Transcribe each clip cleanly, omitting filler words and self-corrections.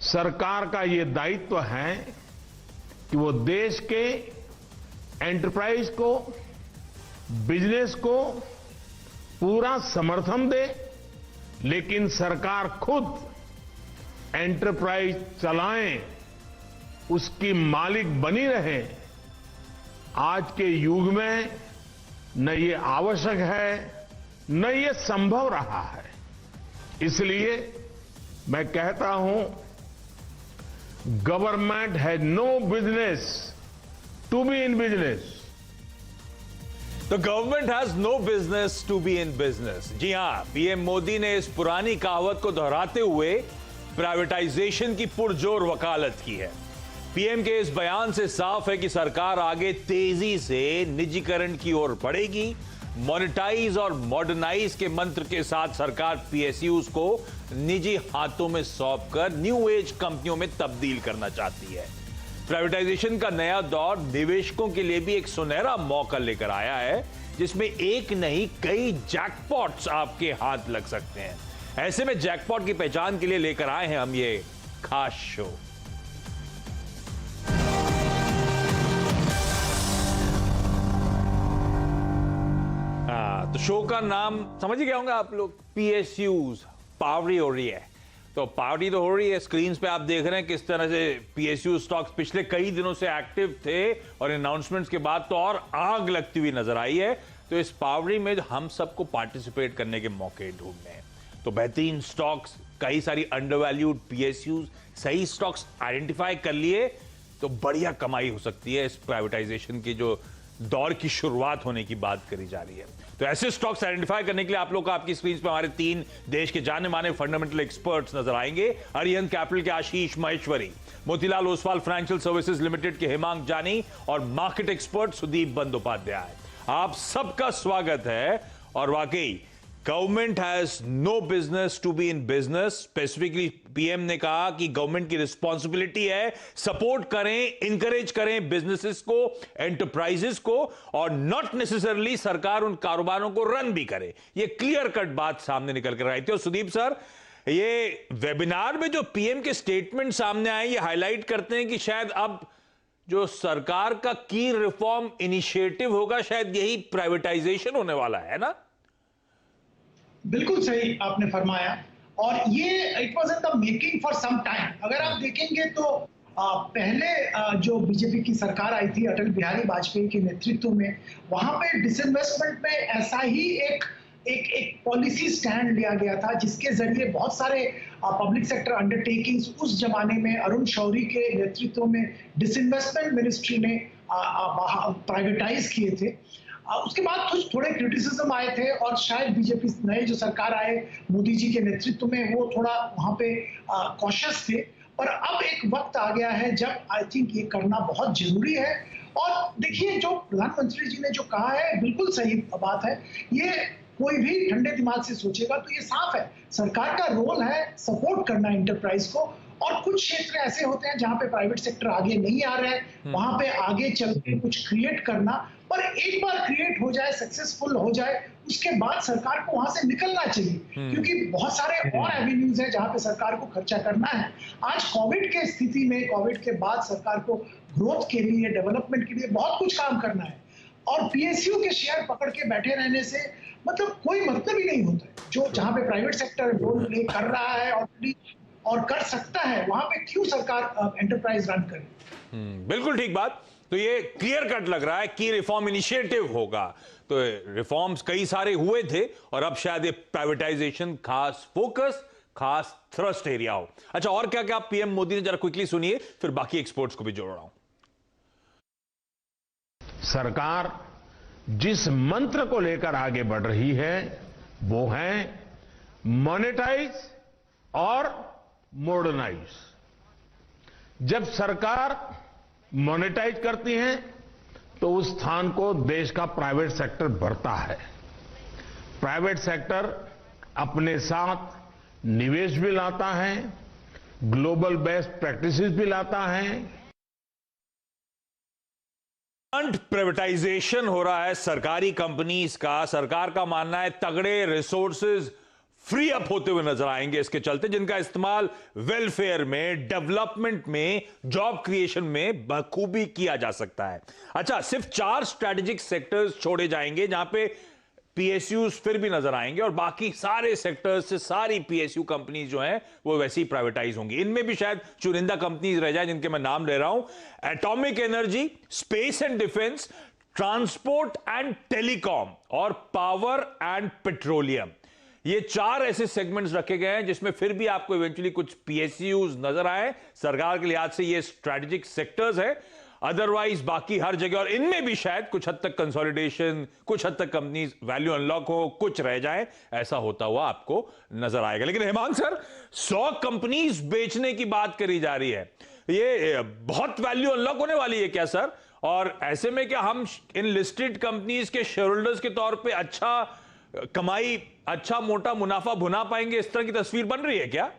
सरकार का ये दायित्व है कि वो देश के एंटरप्राइज को, बिजनेस को पूरा समर्थन दे, लेकिन सरकार खुद एंटरप्राइज चलाएं, उसकी मालिक बनी रहे। आज के युग में न ये आवश्यक है, न ये संभव रहा है। इसलिए मैं कहता हूं, government has no business to be in business. The government has no business to be in business। जी हां, पीएम मोदी ने इस पुरानी कहावत को दोहराते हुए प्राइवेटाइजेशन की पुरजोर वकालत की है। पीएम के इस बयान से साफ है कि सरकार आगे तेजी से निजीकरण की ओर बढ़ेगी। मोनेटाइज और मॉडर्नाइज के मंत्र के साथ सरकार पीएसयूज को निजी हाथों में सौंपकर न्यू एज कंपनियों में तब्दील करना चाहती है। प्राइवेटाइजेशन का नया दौर निवेशकों के लिए भी एक सुनहरा मौका लेकर आया है, जिसमें एक नहीं कई जैकपॉट्स आपके हाथ लग सकते हैं। ऐसे में जैकपॉट की पहचान के लिए लेकर आए हैं हम ये खास शो। तो शो का नाम समझ गए होंगे आप लोग, पीएसयूज, पावरी हो रही है। तो पावरी तो हो रही है, स्क्रीन पे आप देख रहे हैं किस तरह से पीएसयू स्टॉक्स पिछले कई दिनों से एक्टिव थे और अनाउंसमेंट्स के बाद तो और आग लगती हुई नजर आई है। तो इस पावरी में हम सबको पार्टिसिपेट करने के मौके ढूंढने हैं। तो बेहतरीन स्टॉक्स, कई सारी अंडरवैल्यूड पीएसयूज, सही स्टॉक्स आइडेंटिफाई कर लिए तो बढ़िया कमाई हो सकती है। इस प्राइवेटाइजेशन की जो दौर की शुरुआत होने की बात करी जा रही है, तो ऐसे स्टॉक्स आइडेंटिफाई करने के लिए आप लोग को आपकी स्क्रीन पर हमारे 3 देश के जाने माने फंडामेंटल एक्सपर्ट्स नजर आएंगे। अरिहंत कैपिटल के Ashish Maheshwari, Motilal Oswal Financial Services Limited के हेमांग जानी और मार्केट एक्सपर्ट सुदीप बंदोपाध्याय। आप सबका स्वागत है। और वाकई government has no business to be in business. Specifically PM ने कहा कि गवर्नमेंट की रिस्पॉन्सिबिलिटी है सपोर्ट करें, इंकरेज करें बिजनेसेस को, एंटरप्राइजेस को, और नॉट नेसेसरली सरकार उन कारोबारों को रन भी करे। ये क्लियर कट बात सामने निकल कर आई थी। और सुदीप सर, ये वेबिनार में जो पीएम के स्टेटमेंट सामने आए, ये हाईलाइट करते हैं कि शायद अब जो सरकार का की रिफॉर्म इनिशिएटिव होगा, शायद यही प्राइवेटाइजेशन होने वाला है ना? बिल्कुल सही आपने फरमाया, और ये it was in the making for some time. अगर आप देखेंगे तो पहले जो बीजेपी की सरकार आई थी अटल बिहारी वाजपेयी के नेतृत्व में, वहां पे डिसइन्वेस्टमेंट में ऐसा ही एक पॉलिसी स्टैंड लिया गया था, जिसके जरिए बहुत सारे पब्लिक सेक्टर अंडरटेकिंग्स उस जमाने में अरुण शौरी के नेतृत्व में डिसइन्वेस्टमेंट मिनिस्ट्री ने प्राइवेटाइज किए थे। उसके बाद कुछ थोड़े क्रिटिसिज्म आए थे, और शायद बीजेपी नए जो सरकार आए मोदी जी के नेतृत्व में, वो थोड़ा वहां पे कॉशियस थे। पर अब एक वक्त आ गया है जब आई थिंक ये करना बहुत जरूरी है। और देखिए, जो प्रधानमंत्री जी ने जो कहा है बिल्कुल सही बात है। ये कोई भी ठंडे दिमाग से सोचेगा तो ये साफ है, सरकार का रोल है सपोर्ट करना इंटरप्राइज को। और कुछ क्षेत्र ऐसे होते हैं जहां पे प्राइवेट सेक्टर आगे नहीं आ रहा है, वहां पे आगे चल के कुछ क्रिएट करना। पर एक बार क्रिएट हो जाए, सक्सेसफुल हो जाए, उसके बाद सरकार को वहां से निकलना चाहिए, क्योंकि बहुत सारे और एवेन्यूज हैं जहां पे सरकार को खर्चा करना है। आज कोविड के स्थिति में, कोविड के बाद सरकार को ग्रोथ के लिए, डेवलपमेंट के लिए बहुत कुछ काम करना है। और पीएसयू के शेयर पकड़ के बैठे रहने से मतलब कोई मतलब ही नहीं होता है। जो जहां पे प्राइवेट सेक्टर रोल प्ले कर रहा है ऑलरेडी और कर सकता है, वहां पे क्यों सरकार एंटरप्राइज रन करे? बिल्कुल ठीक बात। तो ये क्लियर कट लग रहा है कि रिफॉर्म इनिशिएटिव होगा। तो रिफॉर्म्स कई सारे हुए थे और अब शायद ये प्राइवेटाइजेशन खास फोकस, खास थ्रस्ट एरिया हो। अच्छा, और क्या क्या पीएम मोदी ने, जरा क्विकली सुनिए, फिर बाकी एक्सपर्ट्स को भी जोड़ रहा हूं। सरकार जिस मंत्र को लेकर आगे बढ़ रही है वो है मॉनेटाइज और मॉडर्नाइज। जब सरकार मॉनेटाइज करती है तो उस स्थान को देश का प्राइवेट सेक्टर भरता है। प्राइवेट सेक्टर अपने साथ निवेश भी लाता है, ग्लोबल बेस्ट प्रैक्टिसेस भी लाता है। प्राइवेटाइजेशन हो रहा है सरकारी कंपनीज का। सरकार का मानना है तगड़े रिसोर्सेज फ्री अप होते हुए नजर आएंगे इसके चलते, जिनका इस्तेमाल वेलफेयर में, डेवलपमेंट में, जॉब क्रिएशन में बखूबी किया जा सकता है। अच्छा, सिर्फ 4 स्ट्रेटेजिक सेक्टर्स छोड़े जाएंगे जहां पे पीएसयूज फिर भी नजर आएंगे, और बाकी सारे सेक्टर्स से सारी पीएसयू कंपनीज जो हैं वो वैसे ही प्राइवेटाइज होंगी। इनमें भी शायद चुनिंदा कंपनीज रह जाए जिनके मैं नाम ले रहा हूं: atomic energy, space and defence, transport and telecom और पावर एंड पेट्रोलियम। ये 4 ऐसे सेगमेंट्स रखे गए हैं जिसमें फिर भी आपको इवेंचुअली कुछ पीएसयूज नजर आए। सरकार के लिहाज से ये स्ट्रेटेजिक सेक्टर्स है, अदरवाइज बाकी हर जगह, और इनमें भी शायद कुछ हद तक कंसोलिडेशन, कुछ हद तक कंपनीज वैल्यू अनलॉक हो, कुछ रह जाए, ऐसा होता हुआ आपको नजर आएगा। लेकिन हेमांग सर, 100 कंपनीज बेचने की बात करी जा रही है, ये बहुत वैल्यू अनलॉक होने वाली है क्या सर? और ऐसे में क्या हम इन लिस्टेड कंपनीज के शेयर होल्डर्स के तौर पे अच्छा कमाई, अच्छा मोटा मुनाफा भुना पाएंगे? इस तरह की तस्वीर बन रही है क्या?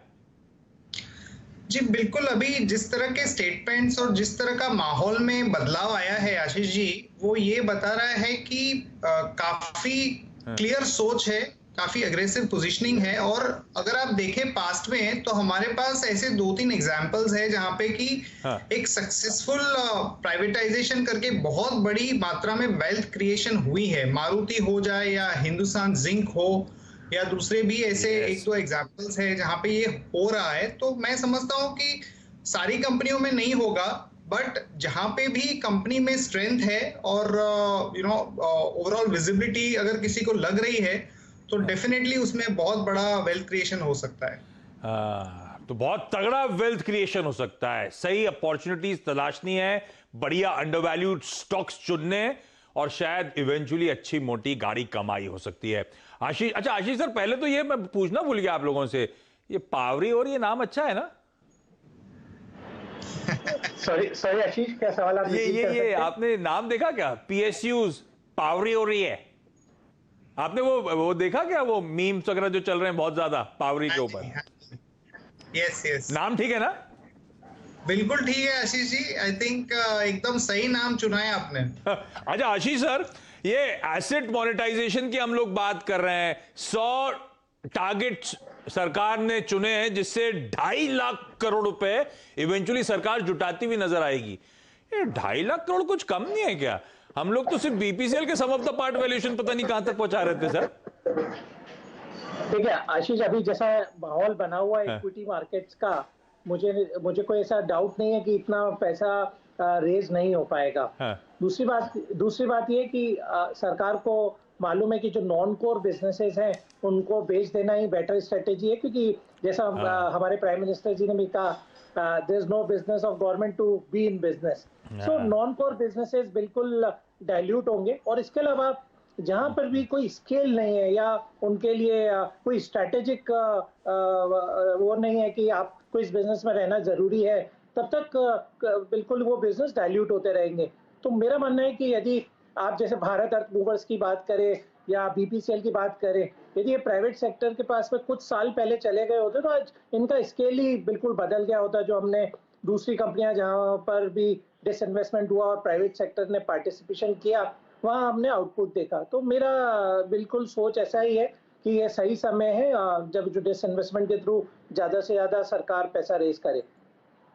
जी बिल्कुल, अभी जिस तरह के स्टेटमेंट्स और जिस तरह का माहौल में बदलाव आया है आशीष जी, वो ये बता रहा है कि काफी क्लियर सोच है, काफी अग्रेसिव पोजीशनिंग है। और अगर आप देखें पास्ट में, तो हमारे पास ऐसे 2-3 एग्जांपल्स है जहां पे कि एक सक्सेसफुल प्राइवेटाइजेशन करके बहुत बड़ी मात्रा में वेल्थ क्रिएशन हुई है। मारुति हो जाए या हिंदुस्तान जिंक हो या दूसरे भी ऐसे 1-2 एग्जांपल्स है जहां पे ये हो रहा है। तो मैं समझता हूं कि सारी कंपनियों में नहीं होगा, बट जहां पे भी कंपनी में स्ट्रेंथ है और ओवरऑल विजिबिलिटी अगर किसी को लग रही है, तो डेफिनेटली उसमें बहुत बड़ा वेल्थ क्रिएशन हो सकता है। तो बहुत तगड़ा वेल्थ क्रिएशन हो सकता है। सही अपॉर्चुनिटीज तलाशनी है, बढ़िया अंडरवैल्यूड स्टॉक्स चुनने, और शायद इवेंचुअली अच्छी मोटी गाड़ी कमाई हो सकती है। आशीष, अच्छा आशीष सर, पहले तो ये मैं पूछना भूल गया आप लोगों से, ये पावरी और ये नाम अच्छा है ना? सॉरी आशीष, क्या सवाल आप ये आपने नाम देखा क्या? पीएसयूज, पावरी और ये आपने वो देखा क्या, वो मीम्स वगैरह जो चल रहे हैं बहुत ज्यादा पावरी के ऊपर? यस, नाम ठीक है ना? बिल्कुल ठीक है आशीष जी, आई थिंक एकदम सही नाम चुना है आपने। अच्छा आशीष सर, ये एसेट मोनेटाइजेशन की हम लोग बात कर रहे हैं। 100 टारगेट्स सरकार ने चुने हैं जिससे 2.5 लाख करोड़ रुपए इवेंचुअली सरकार जुटाती हुई नजर आएगी। ये 2.5 लाख करोड़ कुछ कम नहीं है क्या? हम लोग तो सिर्फ बीपीसीएल के सम ऑफ द पार्ट वैल्यूएशन पता नहीं कहां तक पहुंचा रहे थे सर। ठीक है आशीष, अभी जैसा माहौल बना हुआ है इक्विटी मार्केट्स का, मुझे कोई ऐसा डाउट नहीं है कि इतना पैसा रेज नहीं हो पाएगा। दूसरी बात ये कि सरकार को मालूम है कि जो नॉन कोर बिजनेसेस हैं उनको बेच देना ही बेटर स्ट्रेटेजी है, क्योंकि जैसा हमारे प्राइम मिनिस्टर जी ने भी कहा, there is no business of government to be in business. So non core businesses बिल्कुल डाइल्यूट होंगे, और इसके अलावा जहां पर भी कोई स्केल नहीं है या उनके लिए कोई स्ट्रैटेजिक वो नहीं है कि आपको इस बिजनेस में रहना जरूरी है, तब तक बिल्कुल वो बिजनेस डाइल्यूट होते रहेंगे। तो मेरा मानना है कि यदि आप जैसे भारत अर्थ मूवर्स की बात करें या बीपीसीएल की बात करें, यदि ये प्राइवेट सेक्टर के पास में कुछ साल पहले चले गए होते तो आज इनका स्केल ही बिल्कुल बदल गया होता। जो हमने दूसरी कंपनियां जहां पर भी डिसइन्वेस्टमेंट हुआ और प्राइवेट सेक्टर ने पार्टिसिपेशन किया, वहां हमने आउटपुट देखा। तो मेरा बिल्कुल सोच ऐसा ही है कि ये सही समय है जब जो डिसइन्वेस्टमेंट के थ्रू ज्यादा से ज्यादा सरकार पैसा रेज करे।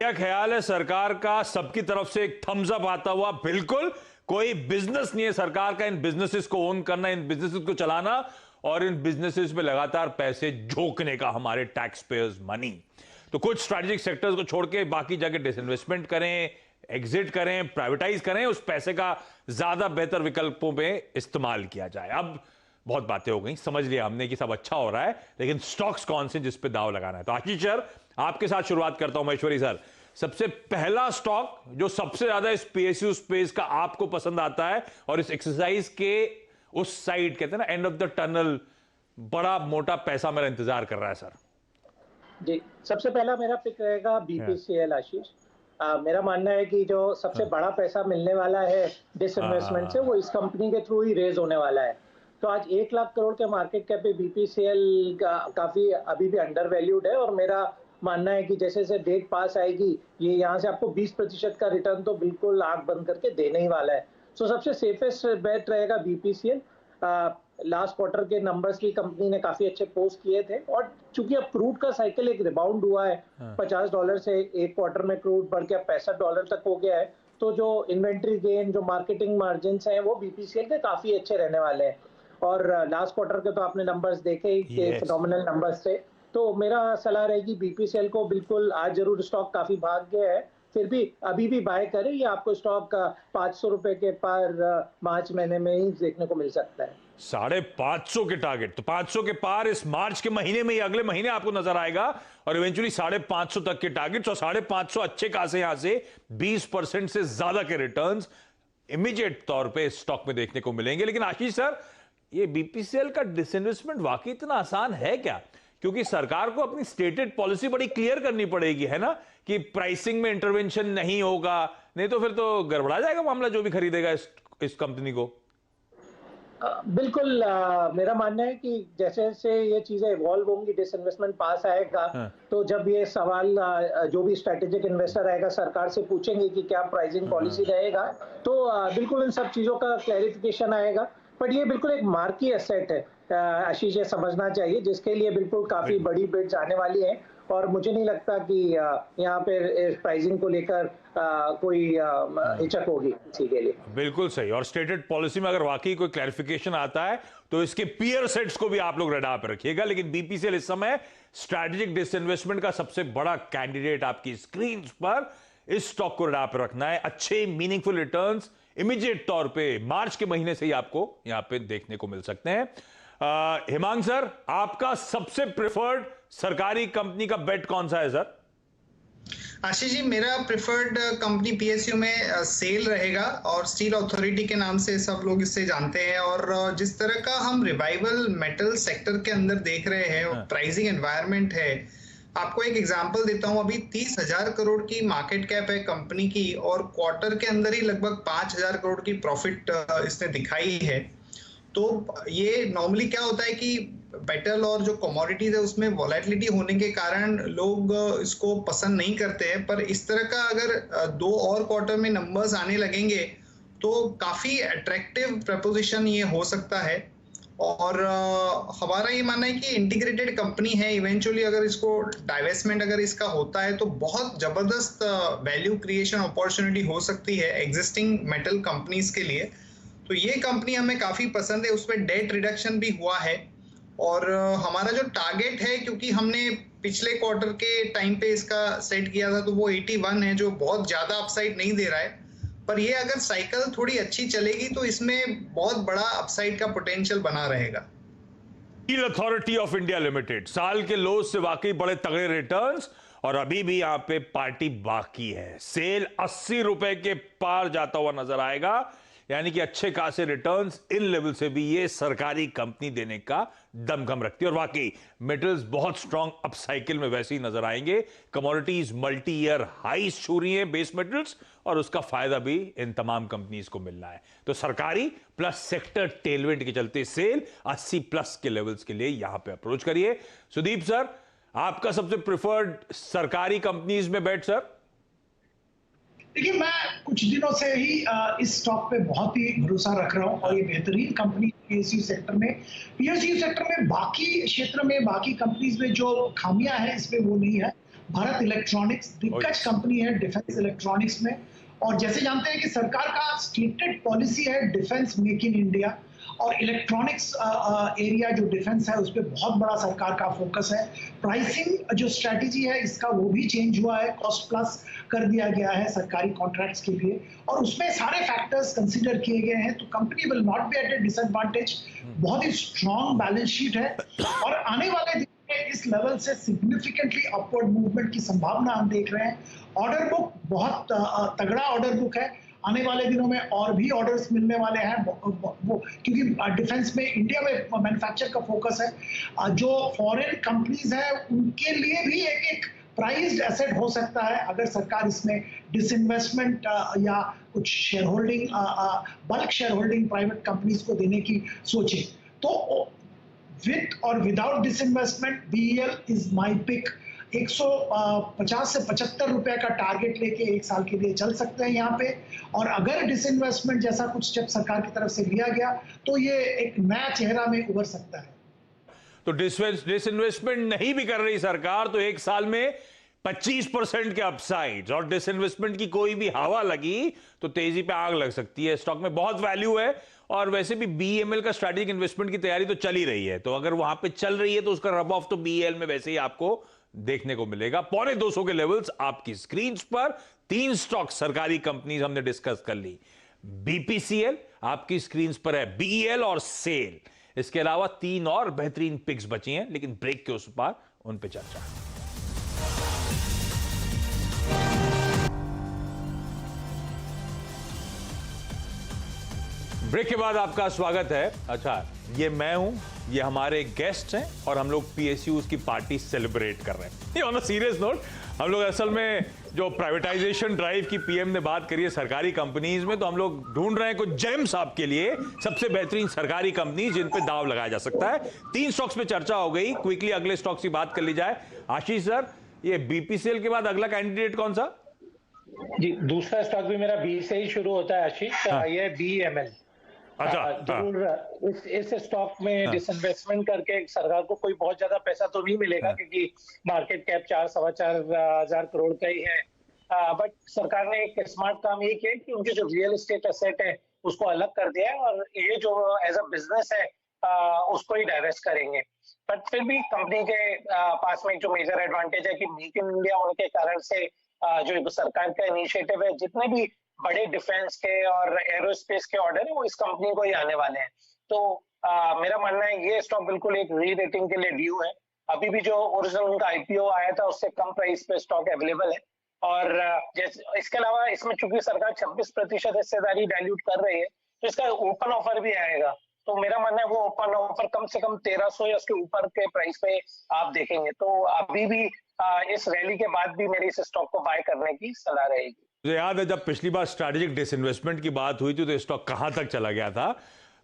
क्या ख्याल है सरकार का? सबकी तरफ से एक थम्स अप आता हुआ, बिल्कुल कोई बिजनेस नहीं है सरकार का इन बिजनेसेस को ओन करना, इन बिजनेसेस को चलाना और इन बिजनेसेस में लगातार पैसे झोंकने का, हमारे टैक्स पेयर्स मनी। तो कुछ स्ट्रेटेजिक सेक्टर्स को छोड़ के बाकी जगह डिसइन्वेस्टमेंट करें, एग्जिट करें, प्राइवेटाइज करें, उस पैसे का ज्यादा बेहतर विकल्पों में इस्तेमाल किया जाए। अब बहुत बातें हो गई, समझ लिया हमने कि सब अच्छा हो रहा है, लेकिन स्टॉक्स कौन से जिस पे दाव लगाना है? तो आशीष सर, आपके साथ शुरुआत करता हूं। महेश्वरी सर, सबसे पहला स्टॉक जो सबसे ज्यादा इस पीएसयू स्पेस का आपको पसंद आता है और इस एक्सरसाइज के उस साइड, कहते हैं ना एंड ऑफ द टनल, बड़ा मोटा पैसा मेरा इंतजार कर रहा है सर? जी, सबसे पहला मेरा पिक रहेगा बीपीसीएल आशीष। मेरा मानना है कि जो सबसे बड़ा पैसा मिलने वाला है डिसइन्वेस्टमेंट से, वो इस कंपनी के थ्रू ही रेज होने वाला है। तो आज 1 लाख करोड़ के मार्केट कैप पे बीपीसीएल काफी अभी भी अंडर वैल्यूड है, और मेरा मानना है कि जैसे जैसे डेट पास आएगी ये यहाँ से आपको 20% का रिटर्न तो बिल्कुल आंख बंद करके देने ही वाला है। सो सबसे सेफेस्ट बेट रहेगा बीपीसीएल। लास्ट क्वार्टर के नंबर्स भी कंपनी ने काफी अच्छे पोस्ट किए थे, और चूंकि अब क्रूड का साइकिल एक रिबाउंड हुआ है, $50 से एक क्वार्टर में क्रूड बढ़ के $65 तक हो गया है, तो जो इन्वेंट्री गेन, जो मार्केटिंग मार्जिन हैं, वो बीपीसीएल के काफी अच्छे रहने वाले हैं। और लास्ट क्वार्टर के तो आपने नंबर्स देखे ही, फिनोमिनल नंबर्स थे। तो मेरा सलाह रहेगी बीपीसीएल को, बिल्कुल आज जरूर स्टॉक काफी भाग गया है, फिर भी अभी भी बाय करें, ये आपको स्टॉक 500 रुपए के पार मार्च महीने में ही देखने को मिल सकता है। 550 के टारगेट, तो 500 के पार इस मार्च के महीने में ही अगले महीने आपको नजर आएगा, और इवेंचुअली 550 तक के टारगेट, और 550 अच्छे खासे यहां से 20% से ज्यादा के रिटर्न्स इमीडिएट तौर पे स्टॉक में देखने को मिलेंगे। लेकिन आशीष सर, ये बीपीसीएल का डिसइन्वेस्टमेंट वाकई इतना आसान है क्या? क्योंकि सरकार को अपनी स्टेटेड पॉलिसी बड़ी क्लियर करनी पड़ेगी, है ना, कि प्राइसिंग में इंटरवेंशन नहीं होगा, नहीं तो फिर तो गड़बड़ा जाएगा मामला जो भी खरीदेगा इस कंपनी को। बिल्कुल, मेरा मानना है कि जैसे जैसे ये चीजें इवॉल्व होंगी, डिसइन्वेस्टमेंट पास आएगा, तो जब ये सवाल जो भी स्ट्रेटेजिक इन्वेस्टर आएगा सरकार से पूछेंगे कि क्या प्राइसिंग पॉलिसी रहेगा, तो बिल्कुल इन सब चीजों का क्लैरिफिकेशन आएगा। बट ये बिल्कुल एक मार्की एसेट है, आशीष, ये समझना चाहिए, जिसके लिए बिल्कुल काफी बड़ी बिड्स आने वाली हैं, और मुझे नहीं लगता कि यहाँ पे प्राइसिंग को लेकर कोई हिचक होगी किसी के लिए। बिल्कुल सही, और स्टेटेड पॉलिसी में अगर वाकई कोई क्लैरिफिकेशन आता है तो इसके पीयर सेट्स को भी आप लोग रडार पर रखिएगा। लेकिन बीपीसीएल इस समय स्ट्रैटेजिक डिसइन्वेस्टमेंट का सबसे बड़ा कैंडिडेट आपकी स्क्रीन पर, इस स्टॉक को रडार पर रखना है। अच्छे मीनिंगफुल रिटर्न्स इमीडिएट तौर पे मार्च के महीने से ही आपको यहां पे देखने को मिल सकते हैं। हिमांग सर, आपका सबसे प्रेफर्ड सरकारी कंपनी का बेट कौन सा है सर? आशीष जी, मेरा प्रेफर्ड कंपनी पीएसयू में सेल रहेगा, और स्टील अथॉरिटी के नाम से सब लोग इससे जानते हैं। और जिस तरह का हम रिवाइवल मेटल सेक्टर के अंदर देख रहे हैं, और प्राइसिंग एनवायरनमेंट है, आपको एक एग्जांपल देता हूं। अभी 30,000 करोड़ की मार्केट कैप है कंपनी की, और क्वार्टर के अंदर ही लगभग 5,000 करोड़ की प्रॉफिट इसने दिखाई है। तो ये नॉर्मली क्या होता है कि मेटल और जो कमोडिटीज है उसमें वॉलेटिलिटी होने के कारण लोग इसको पसंद नहीं करते हैं, पर इस तरह का अगर 2 और क्वार्टर में नंबर्स आने लगेंगे तो काफी अट्रैक्टिव प्रपोजिशन ये हो सकता है। और हमारा ये मानना है कि इंटीग्रेटेड कंपनी है, इवेंचुअली अगर इसको डाइवेस्टमेंट अगर इसका होता है तो बहुत जबरदस्त वैल्यू क्रिएशन अपॉर्चुनिटी हो सकती है एग्जिस्टिंग मेटल कंपनीज के लिए। तो ये कंपनी हमें काफी पसंद है, उसमें डेट रिडक्शन भी हुआ है। और हमारा जो टारगेट है, क्योंकि हमने पिछले क्वार्टर के टाइम पे इसका सेट किया था, तो वो 81 है, जो बहुत ज्यादा अपसाइड नहीं दे रहा है, पर ये अगर साइकिल थोड़ी अच्छी चलेगी तो इसमें बहुत बड़ा अपसाइड का पोटेंशियल बना रहेगा। Steel authority of India limited, साल के लो से वाकई बड़े तगड़े रिटर्न्स, और अभी भी यहां पे पार्टी बाकी है। सेल 80 रुपए के पार जाता हुआ नजर आएगा, यानी कि अच्छे खासे रिटर्न्स इन लेवल से भी ये सरकारी कंपनी देने का दमखम रखती है। और वाकई मेटल्स बहुत स्ट्रांग अप साइकिल में वैसे ही नजर आएंगे। कमोडिटीज मल्टी ईयर हाईज छू रही हैं बेस मेटल्स, और उसका फायदा भी इन तमाम कंपनीज को मिल रहा है। तो सरकारी प्लस सेक्टर टेलविंड के चलते सेल 80 प्लस के लेवल्स के लिए यहां पे अप्रोच करिए। सुदीप सर, आपका सबसे प्रिफर्ड सरकारी कंपनीज में बेट सर? देखिए, मैं कुछ दिनों से ही इस स्टॉक पे बहुत ही भरोसा रख रहा हूँ, और ये बेहतरीन कंपनी पीएसयू सेक्टर में बाकी क्षेत्र में, बाकी कंपनीज में जो खामियां हैं इसमें वो नहीं है। भारत इलेक्ट्रॉनिक्स दिग्गज कंपनी है डिफेंस इलेक्ट्रॉनिक्स में, और जैसे जानते हैं कि सरकार का स्टेटेड पॉलिसी है डिफेंस मेक इन इंडिया, और इलेक्ट्रॉनिक्स एरिया जो डिफेंस है उस पर बहुत बड़ा सरकार का फोकस है। प्राइसिंग जो स्ट्रैटेजी है इसका वो भी चेंज हुआ है, कॉस्ट प्लस कर दिया गया है सरकारी कॉन्ट्रैक्ट्स के लिए, और उसमें सारे फैक्टर्स कंसीडर किए गए हैं। तो company will not be at a disadvantage, बहुत ही स्ट्रॉन्ग बैलेंस शीट है, और आने वाले दिन में इस लेवल से सिग्निफिकेंटली अपवर्ड मूवमेंट की संभावना हम देख रहे हैं। ऑर्डर बुक बहुत तगड़ा ऑर्डर बुक है, आने वाले दिनों में और भी ऑर्डर्स मिलने वाले हैं, वो क्योंकि डिफेंस में इंडिया में मैन्युफैक्चर का फोकस है। जो फॉरेन कंपनीज हैं उनके लिए भी एक प्राइज्ड एसेट हो सकता है अगर सरकार इसमें डिसइन्वेस्टमेंट या कुछ share holding, bulk share holding private companies को देने की सोचे। तो विद और without disinvestment BEL is my pick 150 से 75 रुपए का टारगेट लेके एक साल के लिए चल सकते हैं यहाँ पे। और अगर डिसइन्वेस्टमेंट जैसा कुछ स्टेप सरकार की तरफ से लिया गया तो ये एक नया चेहरा में उभर सकता है। तो डिसइन्वेस्टमेंट नहीं भी कर रही सरकार तो एक साल में 25% के अपसाइड, और डिसइन्वेस्टमेंट की कोई भी हवा लगी तो तेजी पे आग लग सकती है। स्टॉक में बहुत वैल्यू है और वैसे भी बीईएमएल का स्ट्रैटेजिक इन्वेस्टमेंट की तैयारी तो चल ही रही है, तो अगर वहां पे चल रही है तो उसका रब ऑफ तो बीईएल में वैसे ही आपको देखने को मिलेगा। 250 के लेवल्स आपकी स्क्रीन पर। 3 स्टॉक सरकारी कंपनीज हमने डिस्कस कर ली। बीपीसीएल आपकी स्क्रीन पर है, बीईएल और सेल। इसके अलावा 3 और बेहतरीन पिक्स बची हैं, लेकिन ब्रेक के उस पार उन पे चर्चा। ब्रेक के बाद आपका स्वागत है। अच्छा, ये मैं हूं, ये हमारे गेस्ट हैं और हम लोग पीएसयूज की पार्टी सेलिब्रेट कर रहे हैं। ऑन अ सीरियस नोट, हम लोग असल में जो प्राइवेटाइजेशन ड्राइव की पीएम ने बात करी है सरकारी कंपनीज में, तो हम लोग ढूंढ रहे हैं कुछ जेम्स आपके लिए, सबसे बेहतरीन सरकारी कंपनी जिन पे दाव लगाया जा सकता है। 3 स्टॉक्स पे चर्चा हो गई, क्विकली अगले स्टॉक्स की बात कर ली जाए। आशीष सर, ये बीपीसीएल के बाद अगला कैंडिडेट कौन सा? जी, दूसरा स्टॉक भी मेरा बी से ही शुरू होता है आशीष। ये बीईएमएल। अच्छा, जरूर इस स्टॉक में डिसइन्वेस्टमेंट करके सरकार को कोई बहुत ज्यादा पैसा तो नहीं मिलेगा, क्योंकि मार्केट कैप 4-4.25 हजार करोड़ का ही है। बट सरकार ने एक स्मार्ट काम ये किया कि उनके जो रियल एस्टेट एसेट है उसको अलग कर दिया है, और ये जो एज अ बिजनेस है उसको ही डाइवेस्ट करेंगे। बट फिर भी कंपनी के पास में जो मेजर एडवांटेज है कि मेक इन इंडिया होने के कारण से जो सरकार का इनिशिएटिव है, जितने भी बड़े डिफेंस के और एरोस्पेस के ऑर्डर है वो इस कंपनी को ही आने वाले हैं। तो मेरा मानना है ये स्टॉक बिल्कुल एक री रेटिंग के लिए ड्यू है। अभी भी जो ओरिजिनल उनका आईपीओ आया था उससे कम प्राइस पे स्टॉक अवेलेबल है। और इसके अलावा इसमें चूंकि सरकार 26% हिस्सेदारी डाइल्यूट कर रही है, तो इसका ओपन ऑफर भी आएगा। तो मेरा मानना है वो ओपन ऑफर कम से कम 1300 या उसके ऊपर के प्राइस पे आप देखेंगे। तो अभी भी इस रैली के बाद भी मेरी इस स्टॉक को बाय करने की सलाह रहेगी। मुझे याद है जब पिछली बार स्ट्रैटेजिक डिसइन्वेस्टमेंट की बात हुई थी तो स्टॉक कहां तक चला गया था,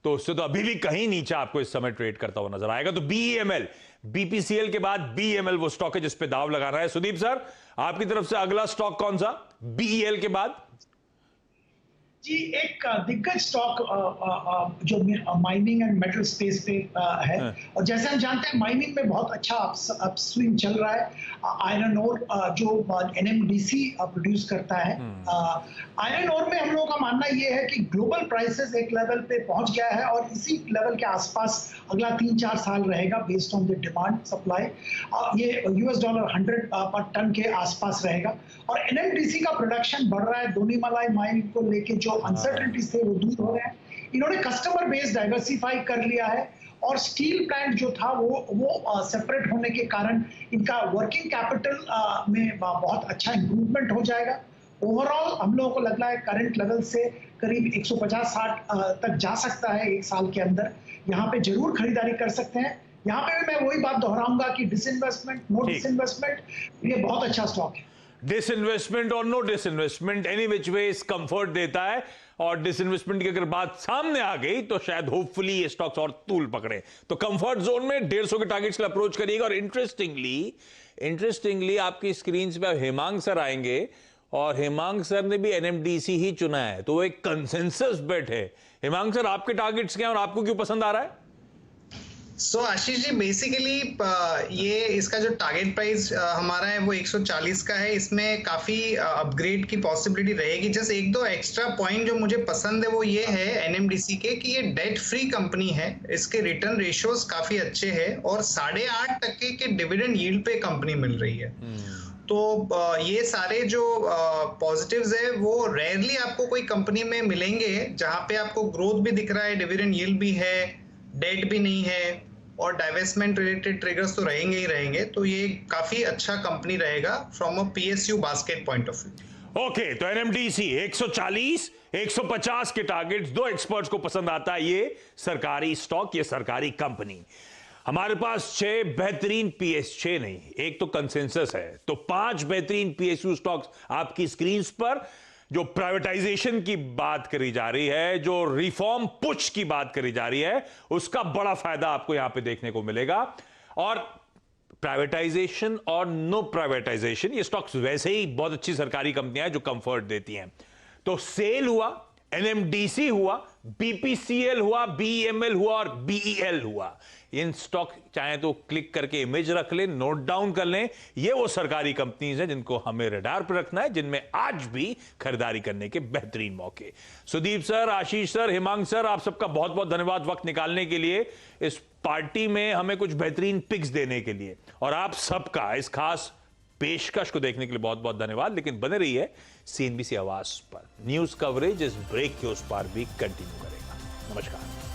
तो उससे तो अभी भी कहीं नीचे आपको इस समय ट्रेड करता हुआ नजर आएगा। तो बीईएमएल, बीपीसीएल के बाद बीईएमएल वो स्टॉक है जिस पे दाव लगा रहा है। सुदीप सर, आपकी तरफ से अगला स्टॉक कौन सा बीईएल के बाद? जी, एक दिग्गज स्टॉक जो माइनिंग एंड मेटल स्पेस पे है, और जैसे हम जानते हैं माइनिंग में बहुत अच्छा अपस्विंग चल रहा है। आयरन ओर जो एनएमडीसी प्रोड्यूस करता है, आयरन ओर में हम लोगों का मानना ये है कि ग्लोबल प्राइसेस एक लेवल पे पहुंच गया है और इसी लेवल के आसपास अगला 3-4 साल रहेगा based on the demand supply. ये $100 पर टन के आसपास रहेगा। और एनएमडीसी का प्रोडक्शन बढ़ रहा है, दोनीमलाई माइन को लेके जो अनसर्टेनिटीज थे वो दूर हो रहे हैं। इन्होंने कस्टमर बेस डाइवर्सिफाई कर लिया है, और स्टील प्लांट जो था वो सेपरेट होने के कारण इनका वर्किंग कैपिटल में बहुत अच्छा इंप्रूवमेंट हो जाएगा। ओवरऑल हम लोगों को लग रहा है करंट लेवल से करीब 150-60 तक जा सकता है एक साल के अंदर। यहाँ पे जरूर खरीदारी कर सकते हैं। यहाँ पे भी मैं वही बात दोहराऊंगा कि डिसइन्वेस्टमेंट, नो डिसइन्वेस्टमेंट, ये बहुत अच्छा स्टॉक है। डिसइन्वेस्टमेंट और नो डिसइन्वेस्टमेंट एनी विच वे इस कंफर्ट देता है, और डिसइन्वेस्टमेंट की अगर बात सामने आ गई तो शायद होपफुली ये स्टॉक्स और तूल पकड़े। तो कंफर्ट जोन में 150 के टारगेट्स के अप्रोच करिएगा। और इंटरेस्टिंगली आपकी स्क्रीन पे हेमांग सर आएंगे, और हेमांग सर ने भी एनएमडीसी ही चुना है, तो वो एक कंसेंसस बेट है। हेमांग सर, आपके टारगेट्स क्या हैं और आपको क्यों पसंद आ रहा है? सो आशीष जी, बेसिकली ये इसका जो टारगेट प्राइस हमारा है वो 140 का है। इसमें काफी अपग्रेड की पॉसिबिलिटी रहेगी। जस्ट 1-2 एक्स्ट्रा पॉइंट जो मुझे पसंद है वो ये है एनएमडीसी के कि ये डेट फ्री कंपनी है, इसके रिटर्न रेशियोज काफी अच्छे हैं, और 8.5% के डिविडेंड यील्ड पे कंपनी मिल रही है। तो ये सारे जो पॉजिटिव्स है वो रेयरली आपको कोई कंपनी में मिलेंगे, जहां पे आपको ग्रोथ भी दिख रहा है, डिविडेंड यील्ड भी है, डेट भी नहीं है, और डाइवेस्टमेंट रिलेटेड ट्रिगर्स तो रहेंगे ही रहेंगे। तो ये काफी अच्छा कंपनी रहेगा from a PSU basket point of view. Okay, तो एनएमडीसी 140, 150 के टारगेट्स, 2 एक्सपर्ट्स को पसंद आता है ये सरकारी स्टॉक, ये सरकारी कंपनी। हमारे पास 6 बेहतरीन पीएस, 6 नहीं, एक तो कंसेंसस है, तो 5 बेहतरीन पीएसयू स्टॉक्स आपकी स्क्रीन पर। जो प्राइवेटाइजेशन की बात करी जा रही है, जो रिफॉर्म पुश की बात करी जा रही है, उसका बड़ा फायदा आपको यहां पे देखने को मिलेगा। और प्राइवेटाइजेशन और नो प्राइवेटाइजेशन, ये स्टॉक्स वैसे ही बहुत अच्छी सरकारी कंपनियां हैं जो कंफर्ट देती हैं। तो सेल हुआ, एनएमडीसी हुआ, बीपीसीएल हुआ, बीईएमएल हुआ और बीईएल हुआ। इन स्टॉक चाहे तो क्लिक करके इमेज रख लें, नोट डाउन कर लें। ये वो सरकारी कंपनीज हैं जिनको हमें रडार पर रखना है, जिनमें आज भी खरीदारी करने के बेहतरीन मौके। सुदीप सर, आशीष सर, हिमांग सर, आप सबका बहुत बहुत धन्यवाद वक्त निकालने के लिए, इस पार्टी में हमें कुछ बेहतरीन पिक्स देने के लिए, और आप सबका इस खास पेशकश को देखने के लिए बहुत बहुत धन्यवाद। लेकिन बने रहिए सीएनबीसी आवाज पर, न्यूज कवरेज इस ब्रेक के उस पार भी कंटिन्यू करेगा। नमस्कार।